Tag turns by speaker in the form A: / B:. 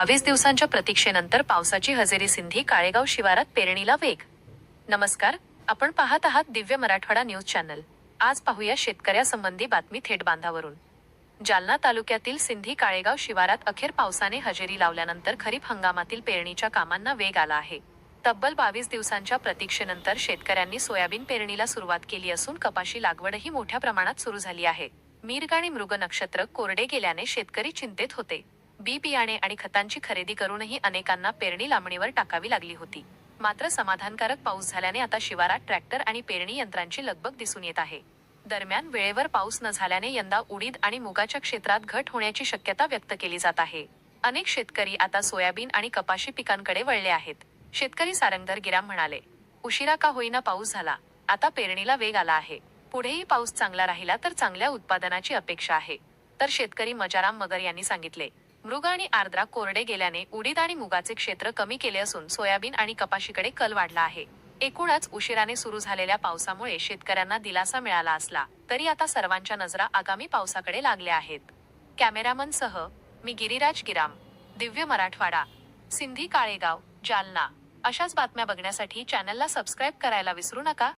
A: 22 दिवसांच्या प्रतीक्षेनंतर पावसाची हजेरी. सिंधी काळेगाव शिवारात पेरणीला वेग. नमस्कार, आपण पाहत आहात दिव्य मराठवाडा न्यूज चॅनल. आज पाहूया शेतकऱ्यासंबंधी बातमी थेट बांधावरून. जालना तालुक्यातील सिंधी काळेगाव शिवारात अखेर पावसाने हजेरी लावल्यानंतर खरीप हंगामातील पेरणीच्या कामांना वेग आला आहे. तब्बल 22 दिवसांच्या प्रतीक्षेनंतर शेतकऱ्यांनी सोयाबीन पेरणीला सुरुवात केली असून कपाशी लागवडही मोठ्या प्रमाणात सुरू झाली आहे. मिरग आणि मृग नक्षत्र कोरडे गेल्याने शेतकरी चिंतेत होते. बी बियाणे आणि खतांची खरेदी करूनही अनेकांना पेरणी लांबणीवर टाकावी लागली होती. मात्र समाधानकारक पाऊस झाल्याने आता शिवारात ट्रॅक्टर आणि पेरणी यंत्रांची लगबग दिसून येत आहे. दरम्यान वेळेवर पाऊस न झाल्याने यंदा उडीद आणि मुगाच्या क्षेत्रात घट होण्याची शक्यता व्यक्त केली जात आहे. अनेक शेतकरी आता सोयाबीन आणि कपाशी पिकांकडे वळले आहेत. शेतकरी सारंगधर गिराम म्हणाले, उशिरा का होईना पाऊस झाला, आता पेरणीला वेग आला आहे. पुढेही पाऊस चांगला राहिला तर चांगल्या उत्पादनाची अपेक्षा आहे. तर शेतकरी मजाराम मगर यांनी सांगितले, मृग आणि आर्द्रा कोरडे गेल्याने उडीद आणि मुगाचे क्षेत्र कमी केले असून सोयाबीन आणि कपाशीकडे कल वाढला आहे. एकूणच उशिराने सुरू झालेल्या पावसामुळे शेतकऱ्यांना दिलासा मिळाला असला तरी आता सर्वांच्या नजरा आगामी पावसाकडे लागल्या आहेत. कॅमेरामन सह मी गिरिराज गिराम, दिव्य मराठवाडा, सिंधी काळेगाव, जालना. अशाच बातम्या बघण्यासाठी चॅनलला सबस्क्राईब करायला विसरू नका.